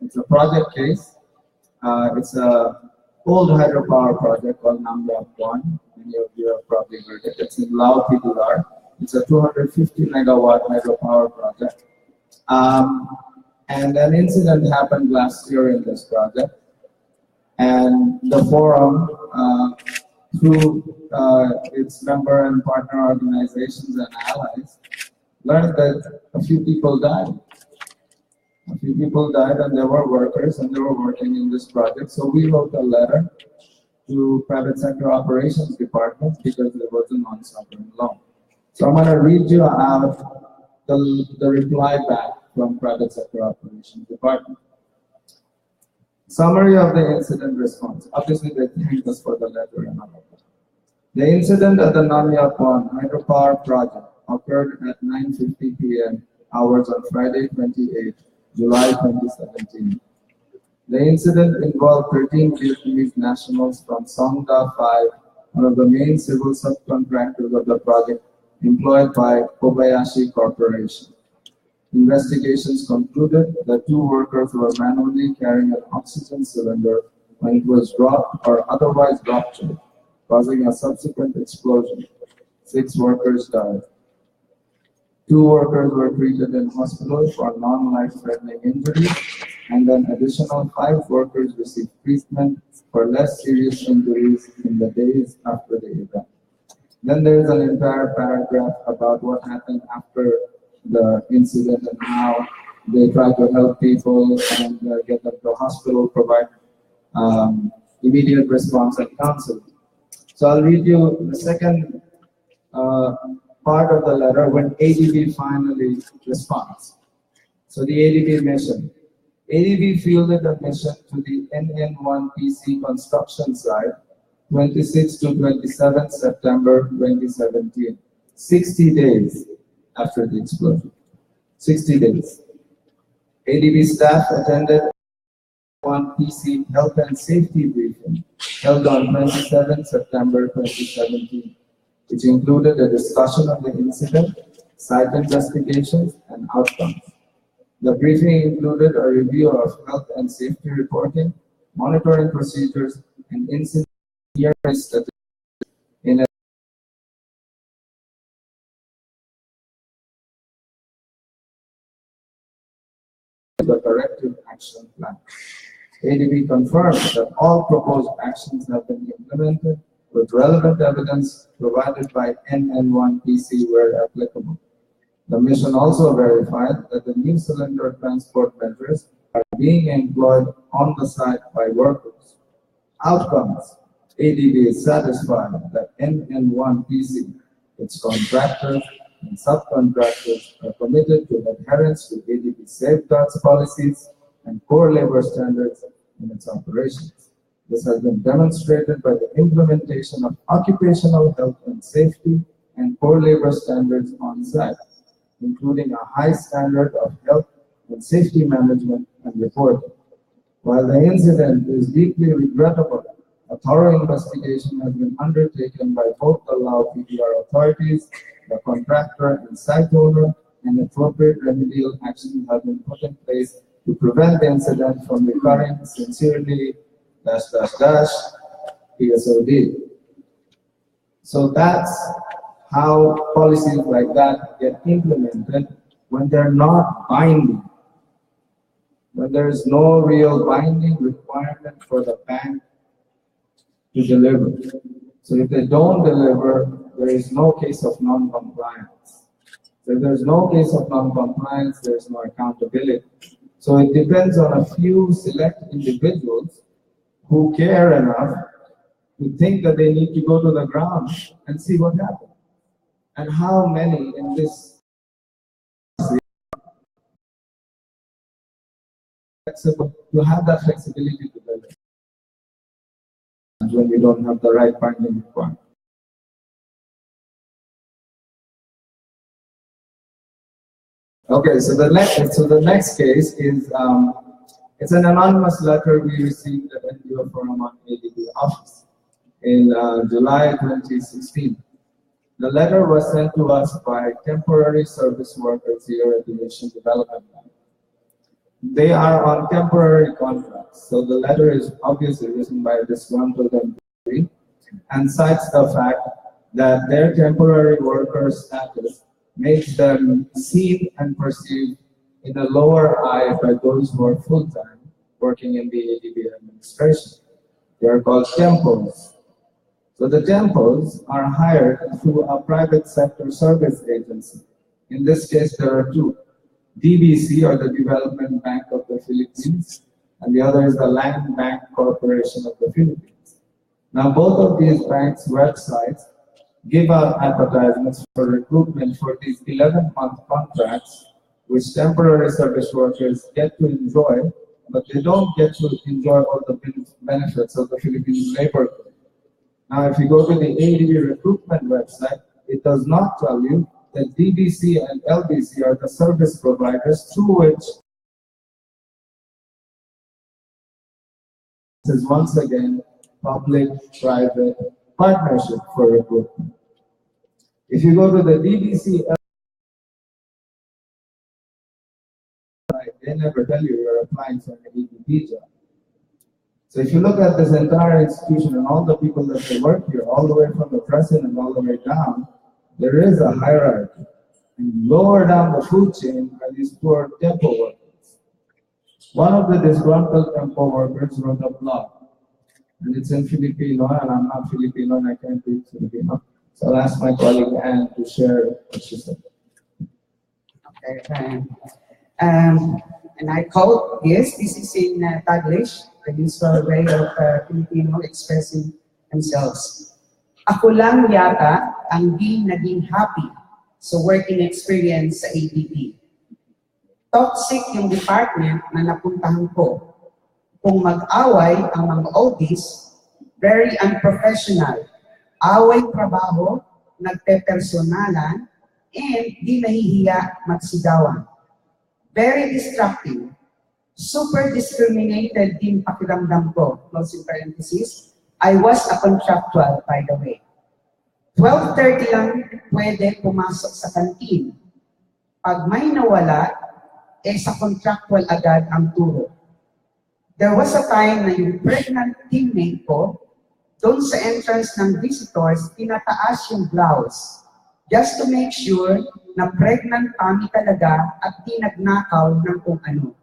It's a project case. It's a old hydropower project called Namrap 1. Many of you have probably heard it. It's in Lao Pidular. It's a 250 megawatt hydropower project. And an incident happened last year in this project. And the forum, through its member and partner organizations and allies, learned that a few people died. A few people died, and there were workers, and they were working in this project. So we wrote a letter to private sector operations department because there was a non-sovereign law. So I'm going to read you out the reply back from private sector operations department. Summary of the incident response. Obviously, they thanked us for the letter and all of that. The incident at the Namrap 1 hydropower project occurred at 9:50 p.m. hours on Friday, 28 July 2017. The incident involved 13 Vietnamese nationals from Songda 5, one of the main civil subcontractors of the project employed by Kobayashi Corporation. Investigations concluded that 2 workers were manually carrying an oxygen cylinder when it was dropped or otherwise ruptured, causing a subsequent explosion. 6 workers died. 2 workers were treated in hospital for non-life-threatening injuries, and an additional 5 workers received treatment for less serious injuries in the days after the event. Then there is an entire paragraph about what happened after the incident and how they try to help people and get them to hospital, provide immediate response and counseling. So I'll read you the second part of the letter when ADB finally responds. So the ADB mission. ADB fielded a mission to the NN1 PC construction site 26 to 27 September 2017, 60 days after the explosion. 60 days. ADB staff attended one PC health and safety briefing held on 27 September 2017, which included a discussion of the incident, site investigations, and outcomes. The briefing included a review of health and safety reporting, monitoring procedures, and incident statistics in the corrective action plan. ADB confirms that all proposed actions have been implemented with relevant evidence provided by NN1 PC where applicable. The mission also verified that the new cylinder transport measures are being employed on the site by workers. Outcomes. ADB is satisfied that NN1 PC, its contractors, and subcontractors are committed to adherence to ADB safeguards policies and core labor standards in its operations. This has been demonstrated by the implementation of occupational health and safety and core labor standards on site, including a high standard of health and safety management and reporting. While the incident is deeply regrettable, a thorough investigation has been undertaken by both the Lao PDR authorities, the contractor and site owner, and appropriate remedial actions have been put in place to prevent the incident from recurring. Sincerely, PSOD. So that's how policies like that get implemented when they're not binding, when there is no real binding requirement for the bank to deliver. So if they don't deliver, there is no case of non-compliance. So if there's no case of non-compliance, there's no accountability. So it depends on a few select individuals who care enough to think that they need to go to the ground and see what happens. And how many in this flexible to have that flexibility to deliver when we don't have the right binding requirement. Okay, so the next case is it's an anonymous letter we received at NGO Forum on ADB office in July 2016. The letter was sent to us by temporary service workers here at the Asian Development Bank. They are on temporary contracts, so the letter is obviously written by a disgruntled employee and cites the fact that their temporary worker status makes them seen and perceived in a lower eye by those who are full-time working in the ADB administration. They are called tempos. So the tempos are hired through a private sector service agency. In this case, there are two. DBC, or the Development Bank of the Philippines, and the other is the Land Bank Corporation of the Philippines. Now, both of these banks' websites give out advertisements for recruitment for these 11-month contracts, which temporary service workers get to enjoy, but they don't get to enjoy all the benefits of the Philippine labor code. Now, if you go to the ADB recruitment website, it does not tell you that DBC and LBC are the service providers through which this is once again public-private partnership for recruitment. If you go to the DBC, they never tell you you're applying for an ADB job. So if you look at this entire institution and all the people that they work here, all the way from the president all the way down, there is a hierarchy. And lower down the food chain are these poor tempo workers. One of the disgruntled tempo workers wrote a blog, and it's in Filipino, and I'm not Filipino and I can't read Filipino. So I'll ask my colleague Anne to share what she said. Okay, and I quote, yes, this is in Taglish, the usual way of Filipino expressing themselves. Ako lang yata ang di naging happy sa working experience sa ADB. Toxic yung department na napuntahan ko. Kung mag-away ang mga ODs, very unprofessional. Away trabaho, nagpe-personalan, and di nahihiya magsigawan. Very distracting. Super discriminated din pakiramdam ko. Closing parenthesis. I was a contractual, by the way. 12:30 lang pwede pumasok sa kantin. Pag may nawala, sa contractual agad ang turo. There was a time na yung pregnant teammate ko, doon sa entrance ng visitors, tinataas yung blouse. Just to make sure na pregnant kami talaga at di nagnakaw ng kung ano.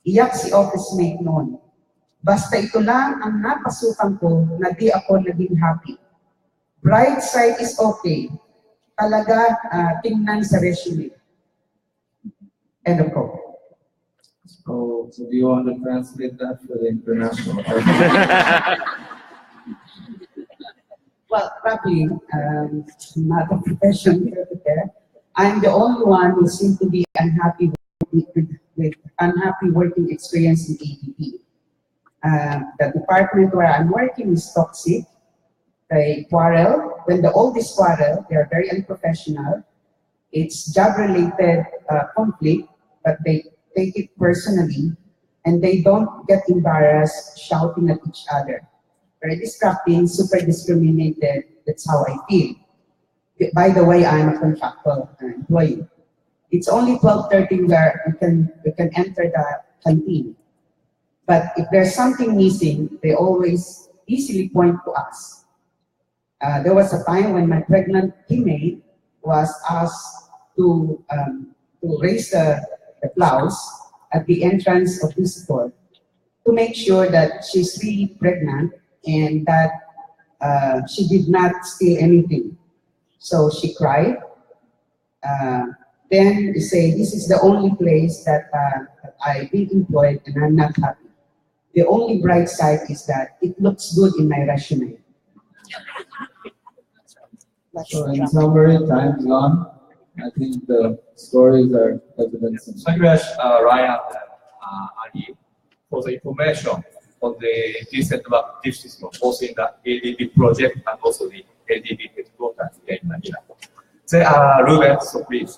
Iyak si office mate noon. Basta ito lang ang napasukan ko na di ako naging happy. Bright side is okay. Talaga tingnan sa resume. End of quote. So do you want to translate that for the international audience? Well, probably not a professional here. I'm the only one who seems to be unhappy with unhappy working experience in ADB. The department where I'm working is toxic. They quarrel. When the oldest quarrel, they are very unprofessional. It's job-related conflict, but they take it personally, and they don't get embarrassed shouting at each other. Very distracting, super discriminated. That's how I feel. By the way, I'm a contractual employee. It's only 12:30 where we can enter the canteen. But if there's something missing, they always easily point to us. There was a time when my pregnant teammate was asked to raise the blouse at the entrance of the store to make sure that she's really pregnant and that she did not steal anything. So she cried. Then they say, this is the only place that I've been employed and I'm not happy. The only bright side is that it looks good in my resume. So in summary, time's gone. I think the stories are evidence. Thank you, Ryan and Ali, for the information on the disadvantages both in the ADB project and also the ADB headquarters here in Manila. Ruben, so please.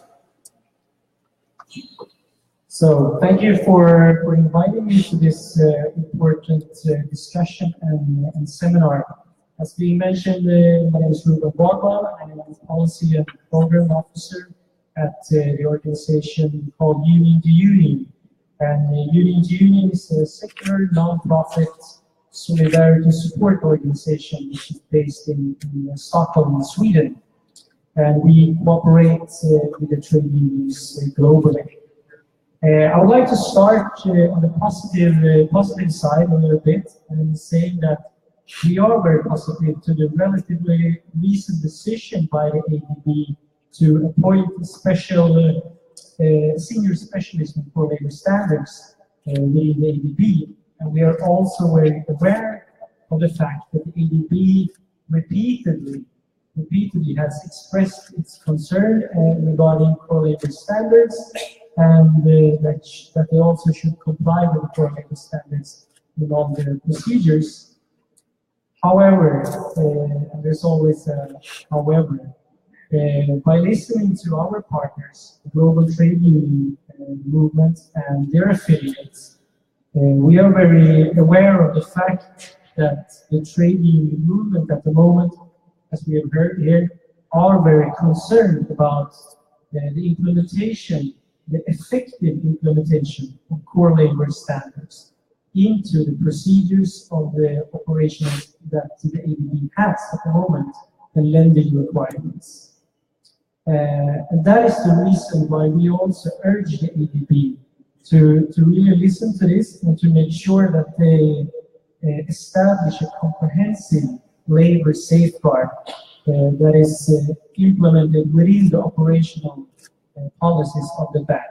So thank you for inviting me to this important discussion and seminar. As being mentioned, my name is Wendy Walker. I am a Policy and Program Officer at the organization called Union to Union, And Union to Union is a secular, non-profit solidarity support organization which is based in Stockholm, Sweden. And we cooperate with the trade unions globally. I would like to start on the positive side a little bit, and saying that we are very positive to the relatively recent decision by the ADB to appoint a special senior specialist in core labor standards within the ADB. And we are also very aware of the fact that the ADB repeatedly has expressed its concern regarding core labor standards, and that they also should comply with the core labor standards in all their procedures. However, and there's always a however, by listening to our partners, the global trade union movement and their affiliates, we are very aware of the fact that the trade union movement at the moment, as we have heard here, are very concerned about the implementation, the effective implementation of core labor standards into the procedures of the operations that the ADB has at the moment, and lending requirements. And that is the reason why we also urge the ADB to really listen to this and to make sure that they establish a comprehensive labor safeguard that is implemented within the operational policies of the bank.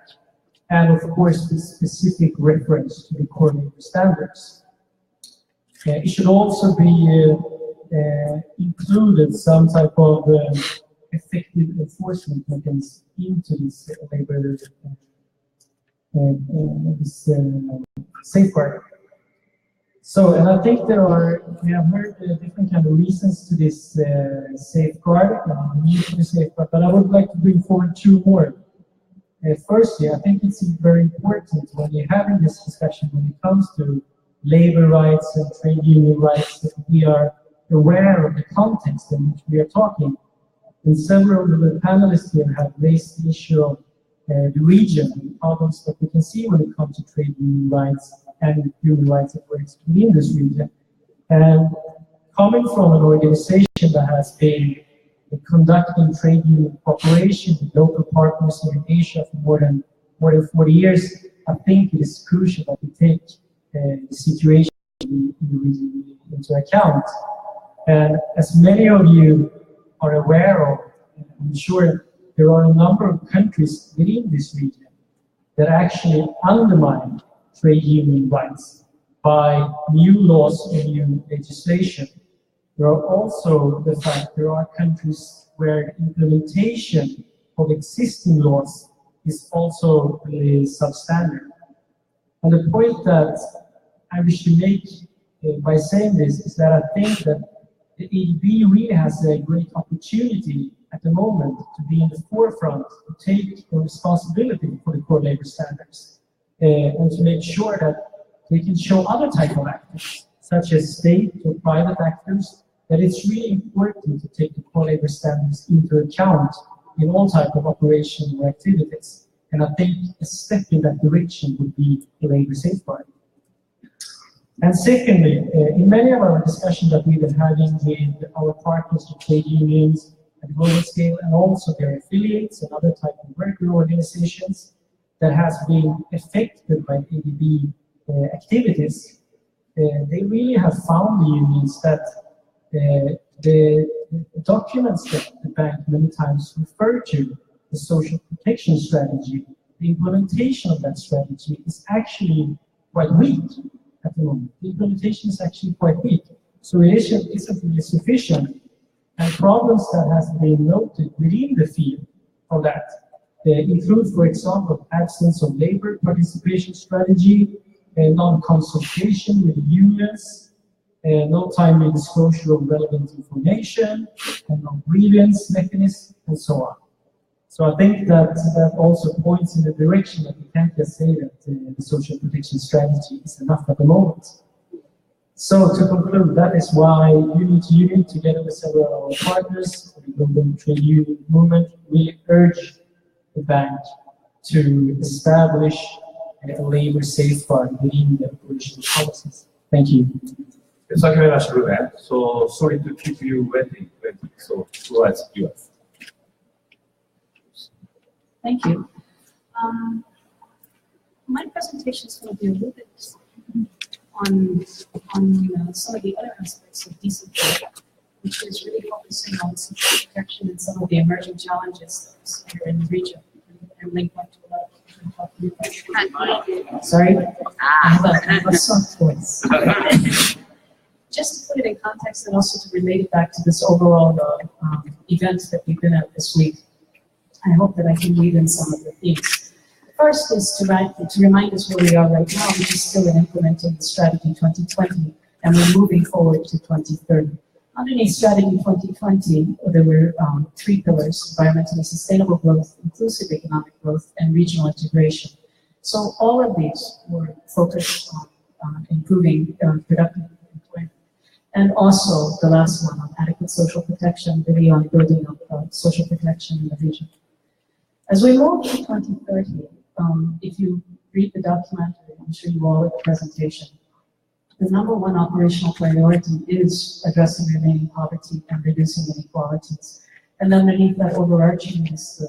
And of course, with specific reference to the core labor standards. It should also be included some type of effective enforcement mechanism into this labor safeguard. So, and I think we have heard different kind of reasons to this safeguard, the need for the safeguard, but I would like to bring forward two more. Firstly, I think it's very important when you're having this discussion when it comes to labor rights and trade union rights that we are aware of the context in which we are talking. And several of the panelists here have raised the issue of the region and the problems that we can see when it comes to trade union rights and human rights at work within this region. And coming from an organization that has been conducting trade union cooperation with local partners in Asia for more than 40 years, I think it is crucial that we take the situation in the region into account. And as many of you are aware of, I'm sure there are a number of countries within this region that actually undermine trade union rights by new laws and new legislation. There are also the fact there are countries where implementation of existing laws is also really substandard. And the point that I wish to make by saying this is that I think that the ADB really has a great opportunity at the moment to be in the forefront, to take the responsibility for the core labor standards, and to make sure that they can show other type of actors, such as state or private actors, that it's really important to take the core labor standards into account in all type of operational activities. And I think a step in that direction would be the labor safeguard. And secondly, in many of our discussions that we've been having with our partners, the trade unions at the global scale, and also their affiliates and other type of worker organizations that has been affected by ADB activities, they really have found the unions that the documents that the bank many times refer to, the social protection strategy, the implementation of that strategy is actually quite weak at the moment. The implementation is actually quite weak. So it isn't really sufficient. And problems that has been noted within the field of that include, for example, absence of labor participation strategy, non-consultation with the unions, no timely disclosure of relevant information, and no grievance mechanism, and so on. So I think that also points in the direction that we can't just say that the social protection strategy is enough at the moment. So to conclude, that is why Union to Union, together with several of our partners, the global trade union movement, we urge the bank to establish and a labor safeguard within the operational policies. Thank you. Thank you very much, Ruben. So sorry to keep you waiting. So go ahead, yours. Thank you. My presentation is going to be a little bit on some of the other aspects of decent care, which is really focusing on social protection and some of the emerging challenges that are in the region. And Link went to a lot of sorry, I have a soft voice. Just to put it in context and also to relate it back to this overall event that we've been at this week, I hope that I can weave in some of the themes. First is to remind us where we are right now, which is still in implementing the Strategy 2020, and we're moving forward to 2030. Underneath Strategy 2020, there were 3 pillars: environmentally sustainable growth, inclusive economic growth, and regional integration. So all of these were focused on improving productive employment. And also the last one on adequate social protection, really on building up social protection in the region. As we move to 2030, if you read the document, I'm sure you all read the presentation, the #1 operational priority is addressing remaining poverty and reducing inequalities. And underneath that overarching is the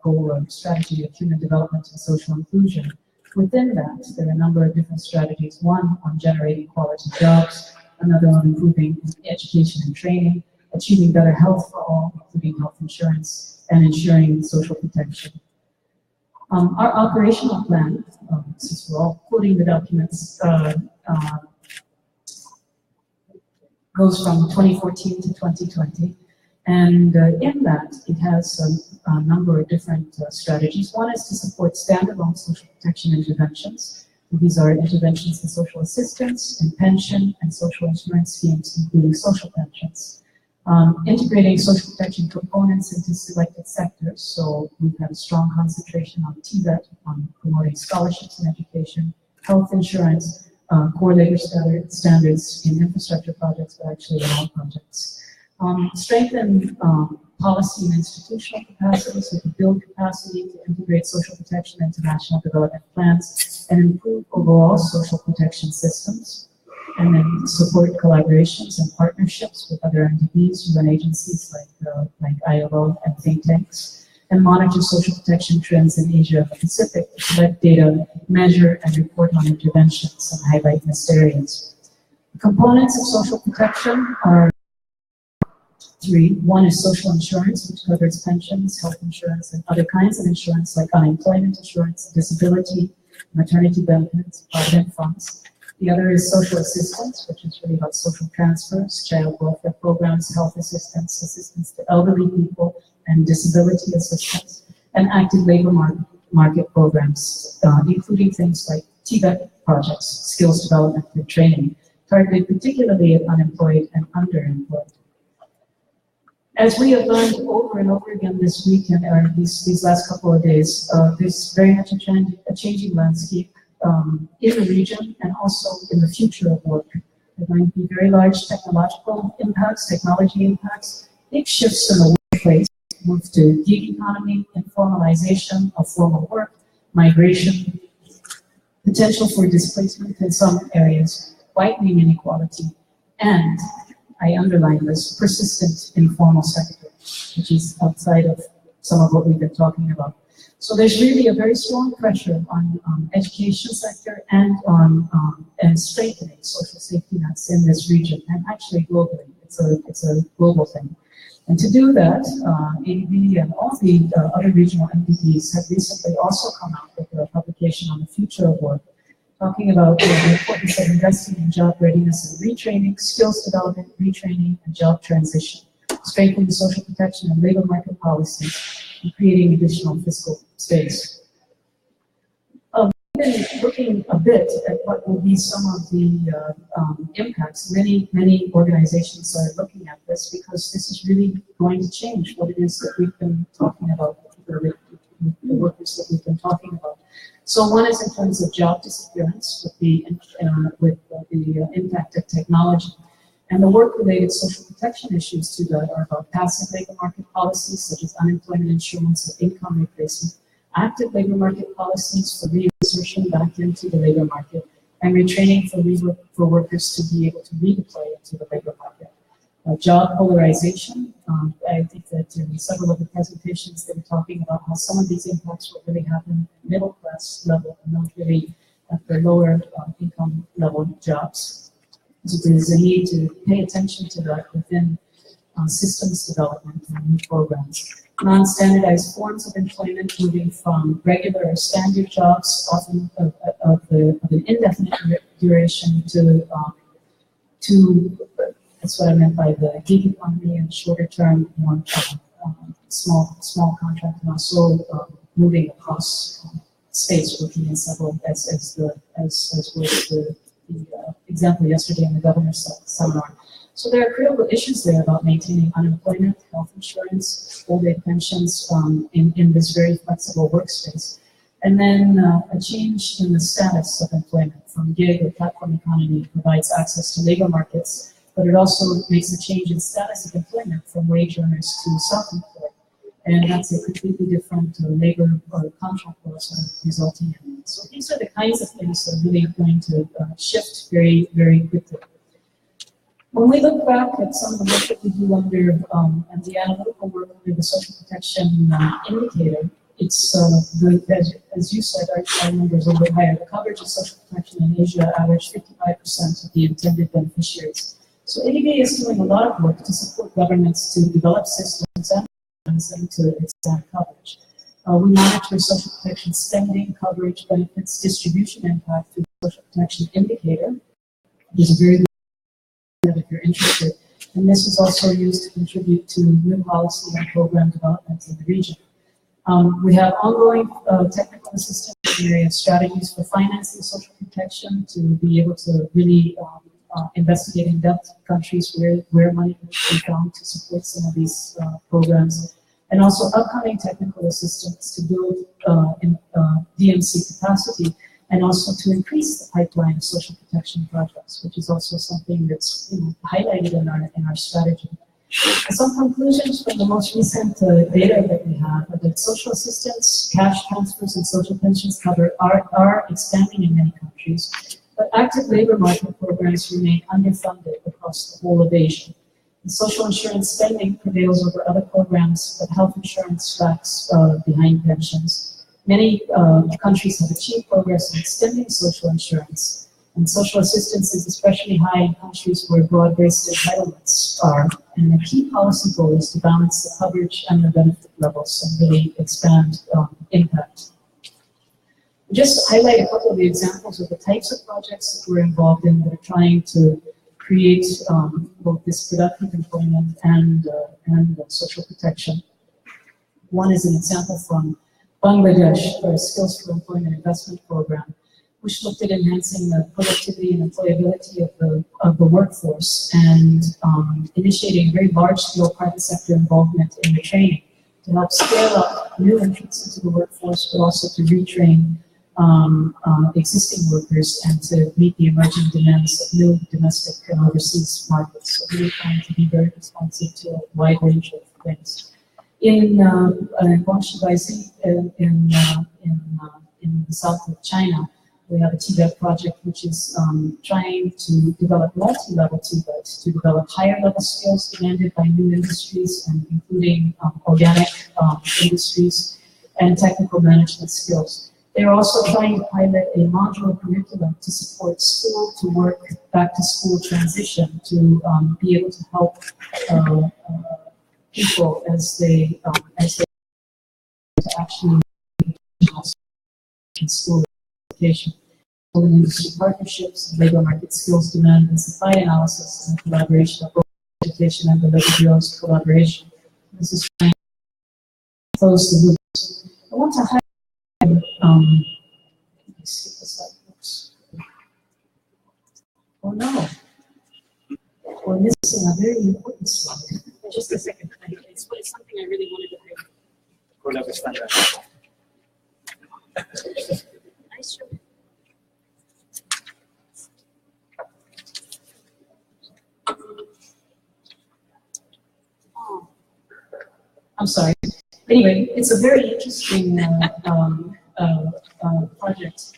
goal of strategy of human development and social inclusion. Within that, there are a number of different strategies. One on generating quality jobs, another on improving education and training, achieving better health for all, including health insurance, and ensuring social protection. Our operational plan, since we're all quoting the documents, goes from 2014 to 2020. And in that, it has a number of different strategies. One is to support standalone social protection interventions. These are interventions in social assistance, in pension, and social insurance schemes, including social pensions. Integrating social protection components into selected sectors. So we've had a strong concentration on TVET, on promoting scholarships in education, health insurance, core labor standards in infrastructure projects, but actually in all projects. Strengthen policy and institutional capacity, so to build capacity to integrate social protection into national development plans and improve overall social protection systems. And then support collaborations and partnerships with other NDBs, UN agencies like ILO and think tanks, and monitor social protection trends in Asia and the Pacific to collect data, measure, and report on interventions and highlight missed areas. The components of social protection are 3. One is social insurance, which covers pensions, health insurance, and other kinds of insurance like unemployment insurance, disability, maternity benefits, provident funds. The other is social assistance, which is really about social transfers, child welfare programs, health assistance, assistance to elderly people, and disability assistance, and active labor market programs, including things like TVET projects, skills development and training, targeted particularly at unemployed and underemployed. As we have learned over and over again this week and these last couple of days, there's very much a changing landscape in the region and also in the future of work. There are going to be very large technological impacts, technology impacts, big shifts in the workplace, move to gig economy, informalization of formal work, migration, potential for displacement in some areas, widening inequality, and I underline this, persistent informal sector, which is outside of some of what we've been talking about. So there's really a very strong pressure on education sector and on and strengthening social safety nets in this region and actually globally. It's a global thing. And to do that, ADB and all the other regional MDBs have recently also come out with a publication on the future of work, talking about the importance of investing in job readiness and retraining, skills development, retraining, and job transition, strengthening social protection and labor market policies, and creating additional fiscal space. We've been looking a bit at what will be some of the impacts. Many organizations are looking at this because this is really going to change what it is that we've been talking about, the workers that we've been talking about. So one is in terms of job disappearance with the impact of technology. And the work-related social protection issues to that are about passive labor market policies such as unemployment insurance and income replacement, active labor market policies for reinsertion back into the labor market, and retraining for workers to be able to redeploy into the labor market. Job polarization. I think that in several of the presentations they were talking about how some of these impacts will really happen middle class level and not really at the lower income level jobs. So there's a need to pay attention to that within systems development and new programs. Non-standardized forms of employment moving from regular or standard jobs, often of an indefinite duration to that's what I meant by the gig economy and shorter term, more small contract, and also moving across states, working in several, as was the example yesterday in the governor's seminar. So there are critical issues there about maintaining unemployment, health insurance, old age pensions in this very flexible workspace. And then a change in the status of employment from gig or platform economy provides access to labor markets, but it also makes a change in status of employment from wage earners to self-employed. And that's a completely different labor or contract laws resulting in. So these are the kinds of things that are really going to shift very, very quickly. When we look back at some of the work that we do under, and the analytical work under the social protection indicator, it's, as you said, our number is a little bit higher. The coverage of social protection in Asia averaged 55% of the intended beneficiaries. So ADB is doing a lot of work to support governments to develop systems and to expand coverage. We monitor social protection spending, coverage, benefits, distribution impact through the social protection indicator. There's a very good if you're interested. And this is also used to contribute to new policy and program development in the region. We have ongoing technical assistance in the area of strategies for financing social protection to be able to really investigate in depth countries where money can be found to support some of these programs. And also upcoming technical assistance to build DMC capacity and also to increase the pipeline of social protection projects, which is also something that's highlighted in our strategy. And some conclusions from the most recent data that we have are that social assistance, cash transfers, and social pensions cover are expanding in many countries, but active labor market programs remain underfunded across the whole of Asia. And social insurance spending prevails over other programs, but health insurance lags behind pensions. Many countries have achieved progress in extending social insurance, and social assistance is especially high in countries where broad-based entitlements are. And the key policy goal is to balance the coverage and the benefit levels and really expand impact. Just to highlight a couple of the examples of the types of projects that we're involved in that are trying to create both this productive employment and social protection. One is an example from Bangladesh for a Skills for Employment Investment Program, which looked at enhancing the productivity and employability of the workforce and initiating very large-scale private sector involvement in the training to help scale up new entrants into the workforce, but also to retrain existing workers and to meet the emerging demands of new domestic and overseas markets. So really trying to be very responsive to a wide range of things. In Guangxi in the south of China, we have a TVET project which is trying to develop multi-level TVET to develop higher level skills demanded by new industries, and including organic industries and technical management skills. They're also trying to pilot a modular curriculum to support school to work, back to school transition to be able to help people as they to actually in school education. Industry partnerships, labor market skills demand and supply analysis, and collaboration of both education and the labor bureau's collaboration. This is trying to close the loops. I want to highlight let me skip this slide, folks. Oh no, we're missing a very important slide. Just a second, it's something I really wanted to highlight. Nice job. Oh, I'm sorry. Anyway, it's a very interesting project.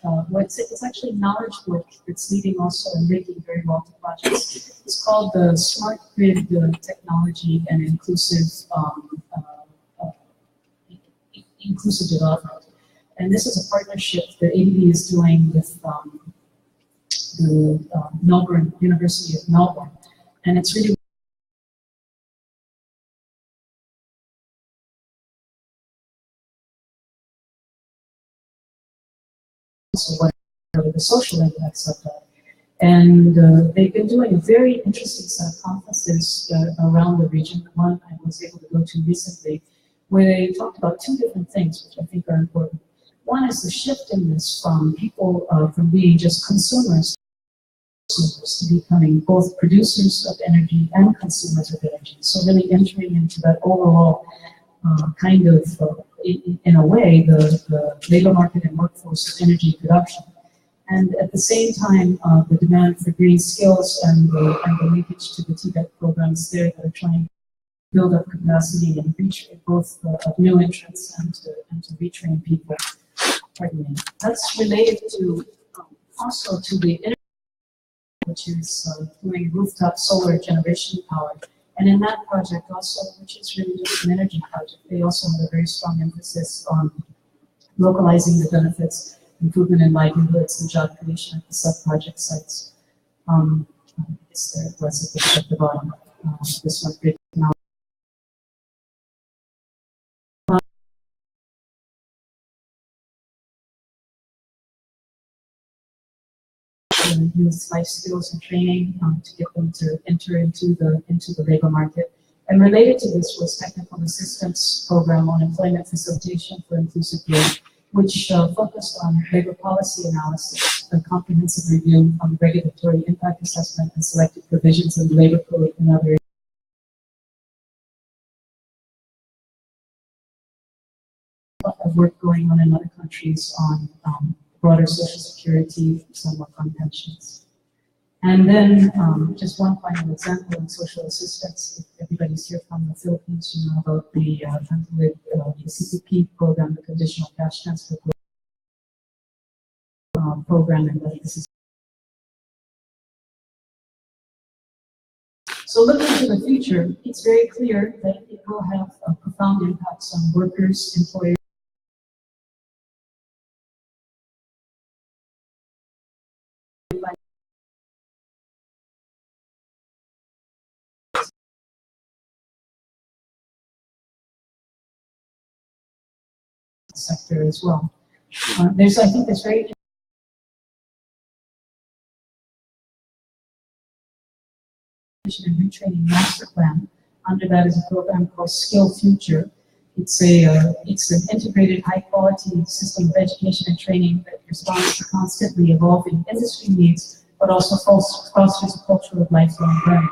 It's actually knowledge work that's leading also and linking very well to projects. It's called the Smart Grid Technology and Inclusive Development. And this is a partnership that ADB is doing with the Melbourne, University of Melbourne. And it's really what are the social impacts of that. And they've been doing a very interesting set of conferences around the region. One I was able to go to recently, where they talked about two different things, which I think are important. One is the shift in this from people from being just consumers to becoming both producers of energy and consumers of energy. So really entering into that overall kind of, in a way, the labor market and workforce of energy production. And at the same time, the demand for green skills and the linkage to the TBET programs there that are trying to build up capacity and reach both of new entrants and to retrain people. Pardon me. That's related to also to the energy, which is doing rooftop solar generation power. And in that project also, which is really just an energy project, they also have a very strong emphasis on localizing the benefits, improvement in livelihoods, and job creation at the sub-project sites. It's there, it was at the bottom. This one, great now. Use life skills and training to get them to enter into the labor market. And related to this was technical assistance program on employment facilitation for inclusive growth, which focused on labor policy analysis, a comprehensive review on regulatory impact assessment and selected provisions in the labor code and other areas. Of work going on in other countries on broader social security, somewhat on pensions. And then just one final example in social assistance. If everybody's here from the Philippines, you know about the CPP program, the Conditional Cash Transfer program, and this is. So looking to the future, it's very clear that it will have profound impacts on workers, employers, sector as well. I think there's very and retraining master plan. Under that is a program called Skill Future. It's an integrated high quality system of education and training that responds to constantly evolving industry needs, but also fosters a culture of lifelong learning.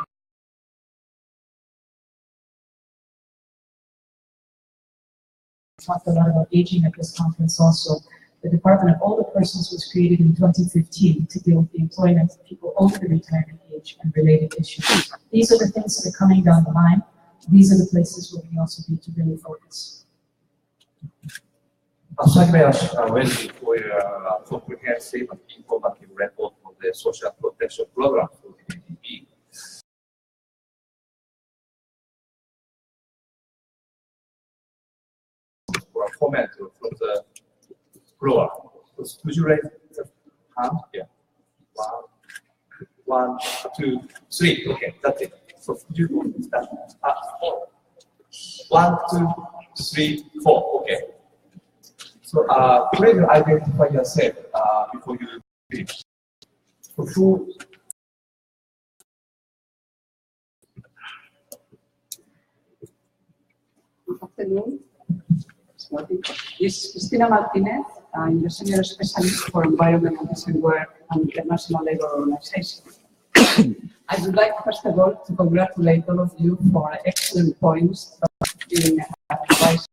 Talked a lot about aging at this conference also. The Department of Older Persons was created in 2015 to deal with the employment of people over the retirement age and related issues. These are the things that are coming down the line. These are the places where we also need to really focus. Thank you very much, Wendy, for your comprehensive and informative report on the social protection program for the ADB. For a comment from the floor. Would you raise the hand? Yeah. One, two, three. Okay, that's it. So could you start? 1, 2, 3, 4. Okay. So please identify yourself before you finish. So who? Good afternoon. This is Cristina Martinez. I'm the Senior Specialist for Environment and Decent Work and International Labour Organization. I would like, first of all, to congratulate all of you for excellent points that have been advised.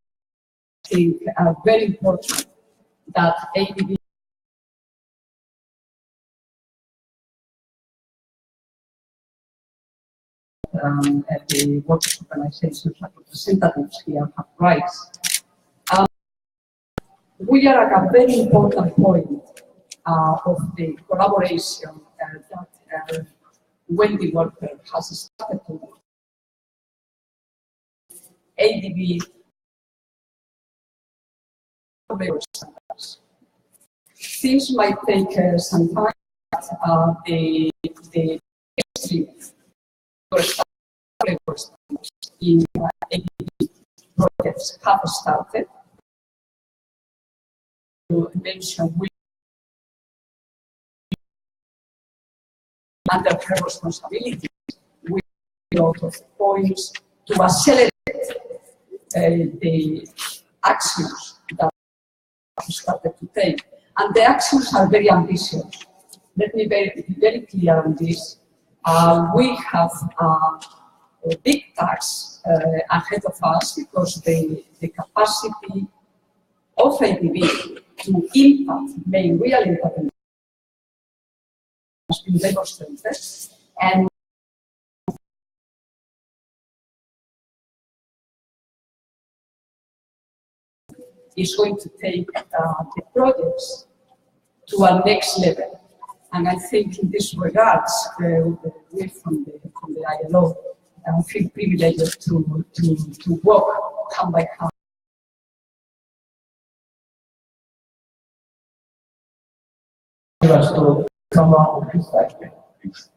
I think very important that ADB at the workers' organizations representatives here have rights we are at a very important point of the collaboration that Wendy Walker has started to do. ADB standards. Things might take some time. The history in ADB projects have started. To mention under her responsibility with a lot of points to accelerate the actions that we started to take. And the actions are very ambitious. Let me be very clear on this. We have a big task ahead of us because the capacity of ADB to impact, make real impact, has been demonstrated, and is going to take the projects to a next level. And I think in this regards, we from the ILO feel privileged to work hand by hand. To come out with this slide, please.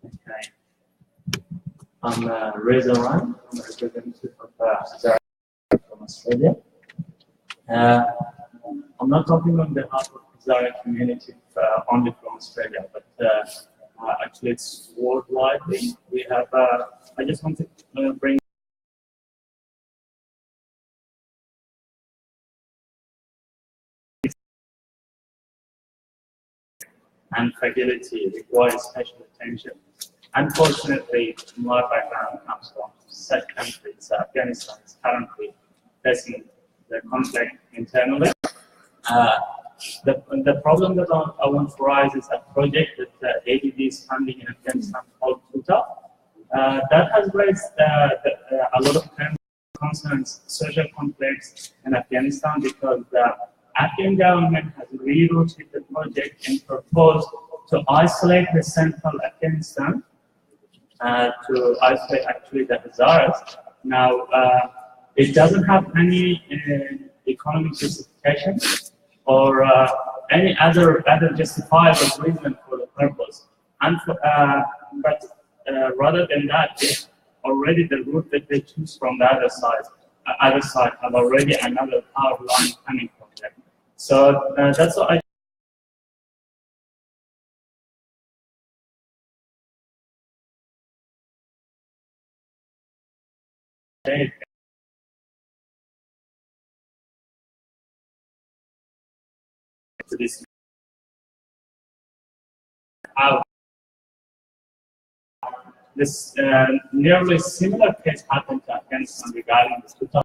Okay. I'm Reza Ryan. I'm a representative of Zara from Australia. I'm not talking on behalf of the Zara community only from Australia, but actually it's worldwide. We have, I just want to bring and fragility requires special attention. Unfortunately, my background comes from such countries. Afghanistan is currently facing the conflict internally. The problem that I want to raise is a project that ADB is funding in Afghanistan called Tuta. That has raised a lot of concerns, social conflicts in Afghanistan because the Afghan government has rerouted the project and proposed to isolate the central Afghanistan, to isolate actually the Hazaras. Now, it doesn't have any economic justification or any other justifiable reason for the purpose. And but rather than that, already the route that they choose from the other side have already another power line coming from them. So that's what I say. To this out. This nearly similar case happened to Afghanistan regarding the